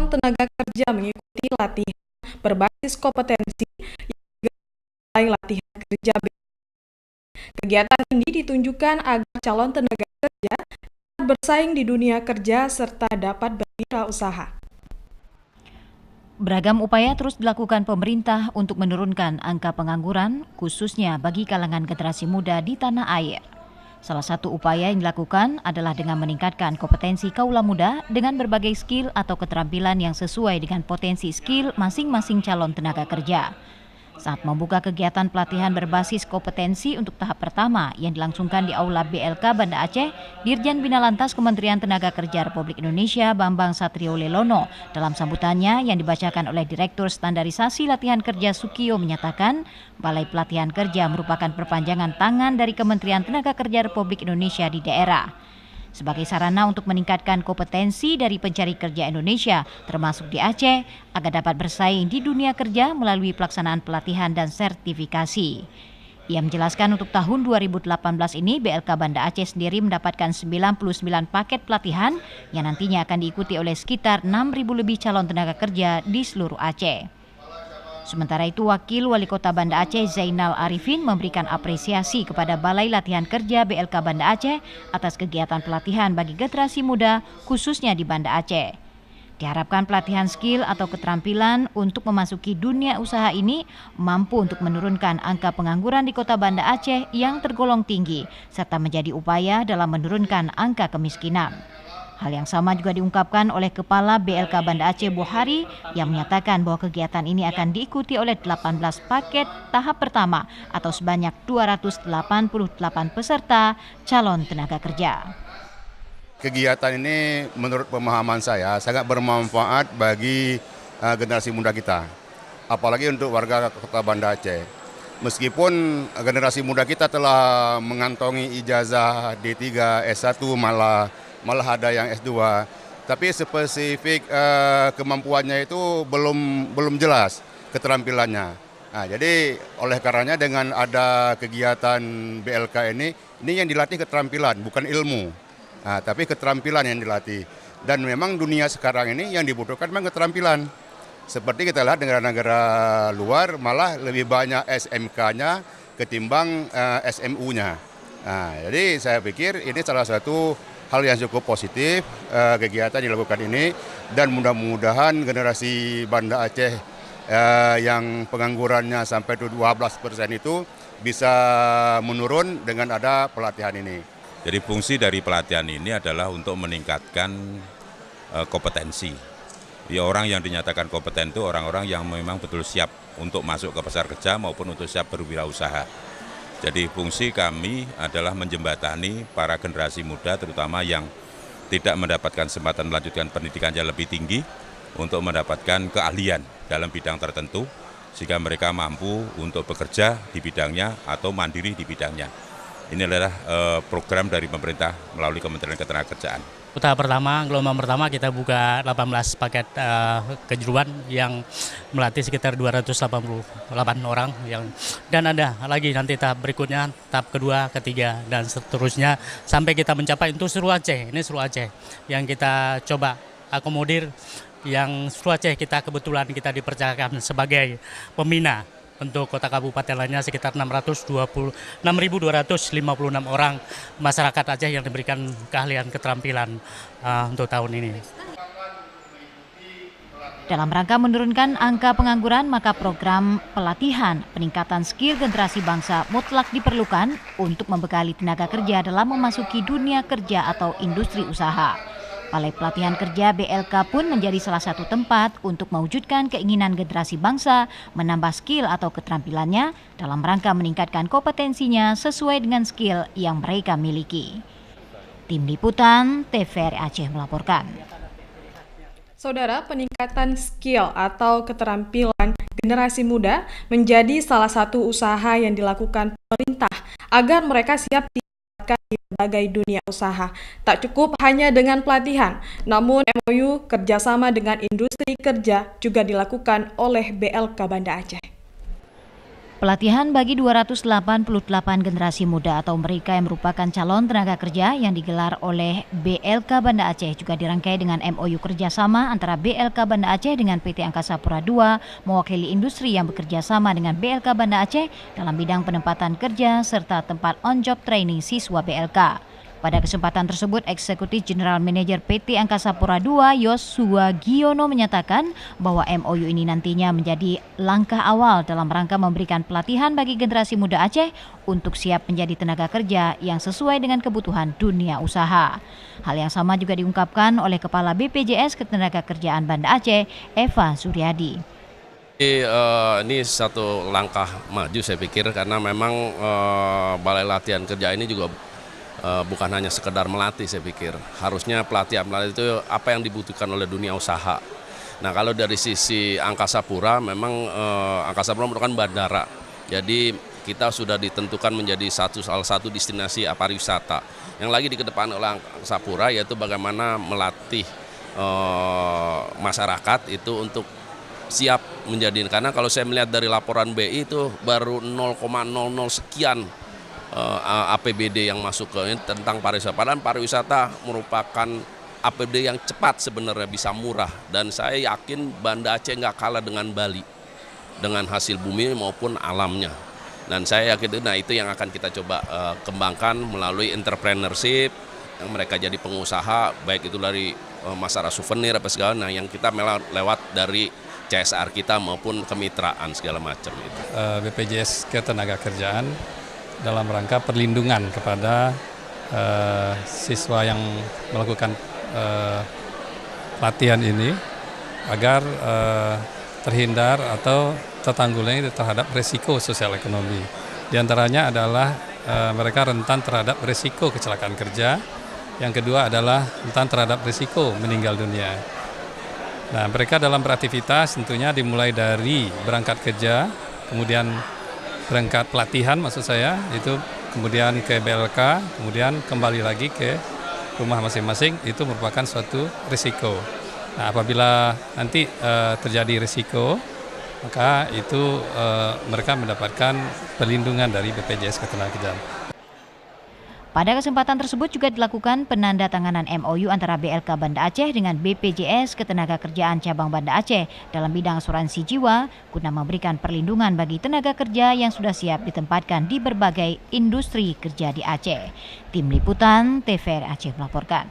tenaga kerja mengikuti latihan berbasis kompetensi yang mulai latihan kerja. Kegiatan ini ditunjukkan agar calon tenaga kerja dapat bersaing di dunia kerja serta dapat berwirausaha. Beragam upaya terus dilakukan pemerintah untuk menurunkan angka pengangguran, khususnya bagi kalangan generasi muda di tanah air. Salah satu upaya yang dilakukan adalah dengan meningkatkan kompetensi kaula muda dengan berbagai skill atau keterampilan yang sesuai dengan potensi skill masing-masing calon tenaga kerja. Saat membuka kegiatan pelatihan berbasis kompetensi untuk tahap pertama yang dilangsungkan di Aula BLK Banda Aceh, Dirjen Bina Lantas Kementerian Tenaga Kerja Republik Indonesia Bambang Satrio Lelono dalam sambutannya yang dibacakan oleh Direktur Standarisasi Latihan Kerja Sukiyo menyatakan, Balai Pelatihan Kerja merupakan perpanjangan tangan dari Kementerian Tenaga Kerja Republik Indonesia di daerah. Sebagai sarana untuk meningkatkan kompetensi dari pencari kerja Indonesia, termasuk di Aceh, agar dapat bersaing di dunia kerja melalui pelaksanaan pelatihan dan sertifikasi. Ia menjelaskan untuk tahun 2018 ini, BLK Banda Aceh sendiri mendapatkan 99 paket pelatihan yang nantinya akan diikuti oleh sekitar 6.000 lebih calon tenaga kerja di seluruh Aceh. Sementara itu, Wakil Wali Kota Banda Aceh Zainal Arifin memberikan apresiasi kepada Balai Latihan Kerja BLK Banda Aceh atas kegiatan pelatihan bagi generasi muda khususnya di Banda Aceh. Diharapkan pelatihan skill atau keterampilan untuk memasuki dunia usaha ini mampu untuk menurunkan angka pengangguran di Kota Banda Aceh yang tergolong tinggi serta menjadi upaya dalam menurunkan angka kemiskinan. Hal yang sama juga diungkapkan oleh Kepala BLK Banda Aceh Buhari yang menyatakan bahwa kegiatan ini akan diikuti oleh 18 paket tahap pertama atau sebanyak 288 peserta calon tenaga kerja. Kegiatan ini menurut pemahaman saya sangat bermanfaat bagi generasi muda kita, apalagi untuk warga Kota Banda Aceh. Meskipun generasi muda kita telah mengantongi ijazah D3, S1, malah ada yang S2, tapi spesifik kemampuannya itu belum jelas keterampilannya. Nah, jadi oleh karenanya dengan ada kegiatan BLK ini yang dilatih keterampilan, bukan ilmu. Nah, tapi keterampilan yang dilatih. Dan memang dunia sekarang ini yang dibutuhkan memang keterampilan. Seperti kita lihat negara-negara luar malah lebih banyak SMK-nya ketimbang SMU-nya. Nah, jadi saya pikir ini salah satu hal yang cukup positif kegiatan dilakukan ini, dan mudah-mudahan generasi Banda Aceh yang penganggurannya sampai 12% itu bisa menurun dengan ada pelatihan ini. Jadi fungsi dari pelatihan ini adalah untuk meningkatkan kompetensi. Ya, orang yang dinyatakan kompeten itu orang-orang yang memang betul siap untuk masuk ke pasar kerja maupun untuk siap berwirausaha. Jadi fungsi kami adalah menjembatani para generasi muda terutama yang tidak mendapatkan kesempatan melanjutkan pendidikan yang lebih tinggi untuk mendapatkan keahlian dalam bidang tertentu sehingga mereka mampu untuk bekerja di bidangnya atau mandiri di bidangnya. Ini adalah program dari pemerintah melalui Kementerian Ketenagakerjaan. Tahap pertama, gelombang pertama kita buka 18 paket kejuruan yang melatih sekitar 288 orang dan ada lagi nanti tahap berikutnya, tahap kedua, ketiga dan seterusnya sampai kita mencapai untuk seluruh Aceh. Ini seluruh Aceh yang kita coba akomodir, yang seluruh Aceh kita kebetulan kita dipercayakan sebagai pembina. Untuk kota kabupaten lainnya sekitar 6.256 orang masyarakat Aceh yang diberikan keahlian keterampilan untuk tahun ini. Dalam rangka menurunkan angka pengangguran, maka program pelatihan peningkatan skill generasi bangsa mutlak diperlukan untuk membekali tenaga kerja dalam memasuki dunia kerja atau industri usaha. Balai Pelatihan Kerja BLK pun menjadi salah satu tempat untuk mewujudkan keinginan generasi bangsa menambah skill atau keterampilannya dalam rangka meningkatkan kompetensinya sesuai dengan skill yang mereka miliki. Tim Liputan TVRI Aceh melaporkan. Saudara, peningkatan skill atau keterampilan generasi muda menjadi salah satu usaha yang dilakukan pemerintah agar mereka siap di berbagai dunia usaha. Tak cukup hanya dengan pelatihan, namun MOU kerjasama dengan industri kerja juga dilakukan oleh BLK Banda Aceh. Pelatihan bagi 288 generasi muda atau mereka yang merupakan calon tenaga kerja yang digelar oleh BLK Banda Aceh juga dirangkai dengan MOU kerjasama antara BLK Banda Aceh dengan PT Angkasa Pura II mewakili industri yang bekerja sama dengan BLK Banda Aceh dalam bidang penempatan kerja serta tempat on-job training siswa BLK. Pada kesempatan tersebut, Eksekutif General Manager PT Angkasa Pura II Yosua Giono menyatakan bahwa MOU ini nantinya menjadi langkah awal dalam rangka memberikan pelatihan bagi generasi muda Aceh untuk siap menjadi tenaga kerja yang sesuai dengan kebutuhan dunia usaha. Hal yang sama juga diungkapkan oleh Kepala BPJS Ketenagakerjaan Banda Aceh, Eva Suryadi. Ini satu langkah maju saya pikir karena memang Balai Latihan Kerja ini juga bukan hanya sekedar melatih, saya pikir harusnya pelatihan itu apa yang dibutuhkan oleh dunia usaha. Nah, kalau dari sisi Angkasa Pura, memang Angkasa Pura merupakan bandara, jadi kita sudah ditentukan menjadi salah satu destinasi pariwisata yang lagi dikedepankan oleh Angkasa Pura, yaitu bagaimana melatih masyarakat itu untuk siap menjadi, karena kalau saya melihat dari laporan BI itu baru 0,00 sekian APBD yang masuk ke ini tentang pariwisata. Padahal pariwisata merupakan APBD yang cepat sebenarnya, bisa murah, dan saya yakin Banda Aceh nggak kalah dengan Bali dengan hasil bumi maupun alamnya. Dan saya yakin itu yang akan kita coba kembangkan melalui entrepreneurship, yang mereka jadi pengusaha baik itu dari masyarakat souvenir apa segala, nah yang kita lewat dari CSR kita maupun kemitraan segala macam itu. BPJS Ketenagakerjaan dalam rangka perlindungan kepada siswa yang melakukan latihan ini agar terhindar atau tertanggulangi terhadap risiko sosial ekonomi. Di antaranya adalah mereka rentan terhadap risiko kecelakaan kerja. Yang kedua adalah rentan terhadap risiko meninggal dunia. Nah, mereka dalam beraktivitas tentunya dimulai dari berangkat kerja, kemudian berangkat pelatihan maksud saya, itu kemudian ke BLK, kemudian kembali lagi ke rumah masing-masing, itu merupakan suatu risiko. Nah, apabila nanti terjadi risiko, maka itu mereka mendapatkan perlindungan dari BPJS Ketenagakerjaan. Pada kesempatan tersebut juga dilakukan penandatanganan MOU antara BLK Banda Aceh dengan BPJS Ketenagakerjaan Cabang Banda Aceh dalam bidang asuransi jiwa guna memberikan perlindungan bagi tenaga kerja yang sudah siap ditempatkan di berbagai industri kerja di Aceh. Tim Liputan TVRI Aceh melaporkan.